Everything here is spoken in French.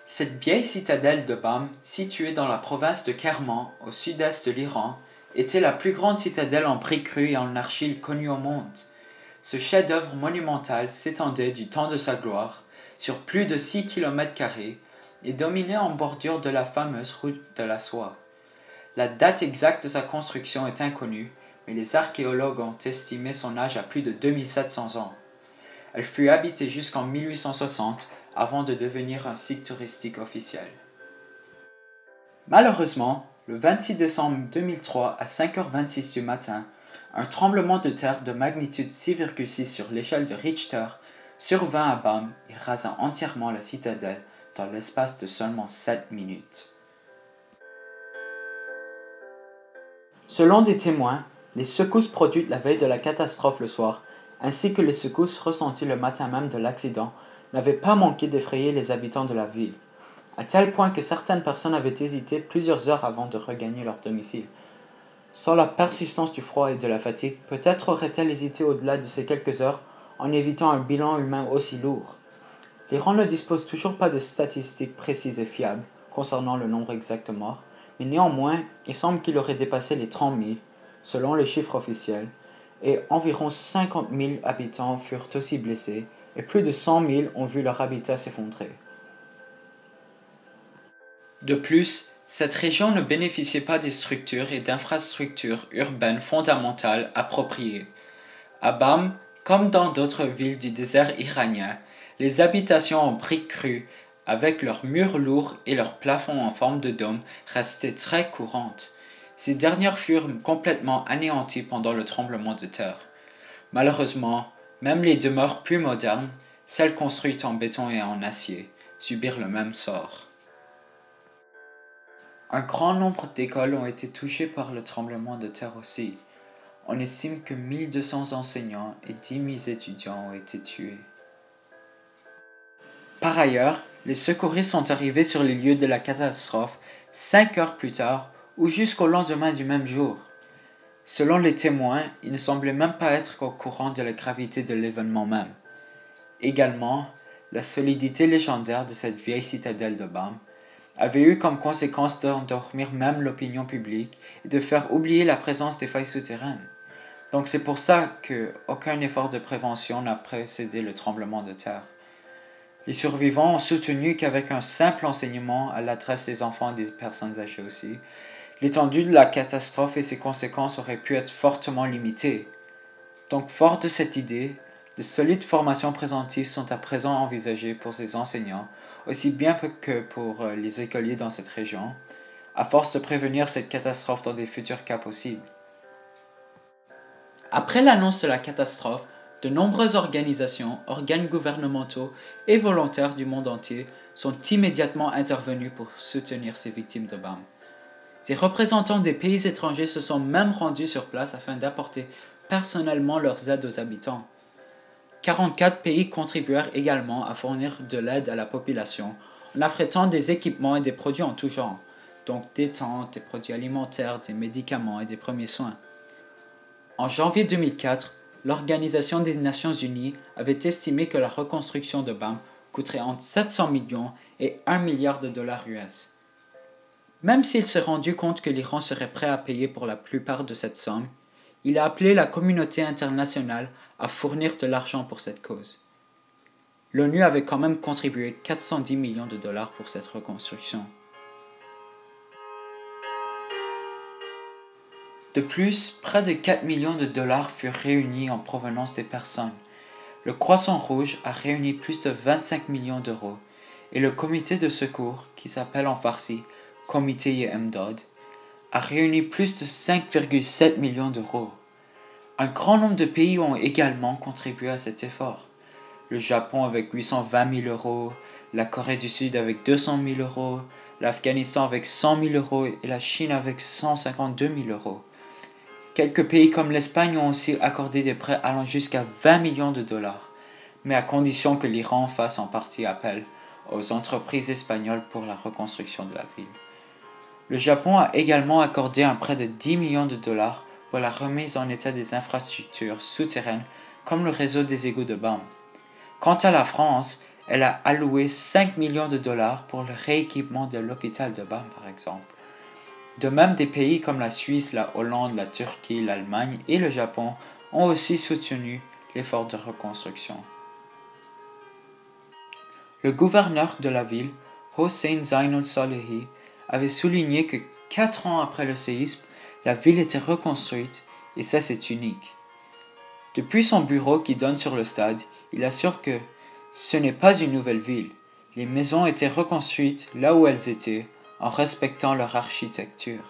Cette vieille citadelle de Bam, située dans la province de Kerman, au sud-est de l'Iran, était la plus grande citadelle en briques crues et en argile connue au monde. Ce chef-d'œuvre monumental s'étendait du temps de sa gloire sur plus de 6 km² et dominait en bordure de la fameuse route de la soie. La date exacte de sa construction est inconnue, mais les archéologues ont estimé son âge à plus de 2700 ans. Elle fut habitée jusqu'en 1860 avant de devenir un site touristique officiel. Malheureusement, le 26 décembre 2003 à 5h26 du matin, un tremblement de terre de magnitude 6,6 sur l'échelle de Richter survint à Bam et rasa entièrement la citadelle dans l'espace de seulement 7 minutes. Selon des témoins, les secousses produites la veille de la catastrophe le soir, ainsi que les secousses ressenties le matin même de l'accident, n'avaient pas manqué d'effrayer les habitants de la ville, à tel point que certaines personnes avaient hésité plusieurs heures avant de regagner leur domicile. Sans la persistance du froid et de la fatigue, peut-être aurait-elle hésité au-delà de ces quelques heures en évitant un bilan humain aussi lourd. L'Iran ne dispose toujours pas de statistiques précises et fiables concernant le nombre exact de morts, mais néanmoins, il semble qu'il aurait dépassé les 30 000, selon les chiffres officiels, et environ 50 000 habitants furent aussi blessés, et plus de 100 000 ont vu leur habitat s'effondrer. De plus, cette région ne bénéficiait pas des structures et d'infrastructures urbaines fondamentales appropriées. À Bam, comme dans d'autres villes du désert iranien, les habitations en briques crues, avec leurs murs lourds et leurs plafonds en forme de dôme, restaient très courantes. Ces dernières furent complètement anéanties pendant le tremblement de terre. Malheureusement, même les demeures plus modernes, celles construites en béton et en acier, subirent le même sort. Un grand nombre d'écoles ont été touchées par le tremblement de terre aussi. On estime que 1200 enseignants et 10 000 étudiants ont été tués. Par ailleurs, les secouristes sont arrivés sur les lieux de la catastrophe 5 heures plus tard ou jusqu'au lendemain du même jour. Selon les témoins, ils ne semblaient même pas être au courant de la gravité de l'événement même. Également, la solidité légendaire de cette vieille citadelle de Bam avait eu comme conséquence d'endormir même l'opinion publique et de faire oublier la présence des failles souterraines. Donc c'est pour ça qu'aucun effort de prévention n'a précédé le tremblement de terre. Les survivants ont soutenu qu'avec un simple enseignement à l'adresse des enfants et des personnes âgées aussi, l'étendue de la catastrophe et ses conséquences auraient pu être fortement limitées. Donc fort de cette idée, de solides formations préventives sont à présent envisagées pour ces enseignants, aussi bien que pour les écoliers dans cette région, à force de prévenir cette catastrophe dans des futurs cas possibles. Après l'annonce de la catastrophe, de nombreuses organisations, organes gouvernementaux et volontaires du monde entier sont immédiatement intervenus pour soutenir ces victimes de Bam. Des représentants des pays étrangers se sont même rendus sur place afin d'apporter personnellement leurs aides aux habitants. 44 pays contribuèrent également à fournir de l'aide à la population en affrétant des équipements et des produits en tout genre, donc des tentes, des produits alimentaires, des médicaments et des premiers soins. En janvier 2004, l'Organisation des Nations Unies avait estimé que la reconstruction de Bam coûterait entre 700 millions et 1 milliard de dollars US. Même s'il s'est rendu compte que l'Iran serait prêt à payer pour la plupart de cette somme, il a appelé la communauté internationale à fournir de l'argent pour cette cause. L'ONU avait quand même contribué 410 millions de dollars pour cette reconstruction. De plus, près de 4 millions de dollars furent réunis en provenance des personnes. Le Croissant Rouge a réuni plus de 25 millions d'euros et le comité de secours, qui s'appelle en farsi Comité Emdad, a réuni plus de 5,7 millions d'euros. Un grand nombre de pays ont également contribué à cet effort. Le Japon avec 820 000 euros, la Corée du Sud avec 200 000 euros, l'Afghanistan avec 100 000 euros et la Chine avec 152 000 euros. Quelques pays comme l'Espagne ont aussi accordé des prêts allant jusqu'à 20 millions de dollars, mais à condition que l'Iran fasse en partie appel aux entreprises espagnoles pour la reconstruction de la ville. Le Japon a également accordé un prêt de 10 millions de dollars pour la remise en état des infrastructures souterraines comme le réseau des égouts de Bam. Quant à la France, elle a alloué 5 millions de dollars pour le rééquipement de l'hôpital de BAM, par exemple. De même, des pays comme la Suisse, la Hollande, la Turquie, l'Allemagne et le Japon ont aussi soutenu l'effort de reconstruction. Le gouverneur de la ville, Hossein Zainul Salehi, avait souligné que 4 ans après le séisme, la ville était reconstruite et ça c'est unique. Depuis son bureau qui donne sur le stade, il assure que ce n'est pas une nouvelle ville. Les maisons étaient reconstruites là où elles étaient en respectant leur architecture.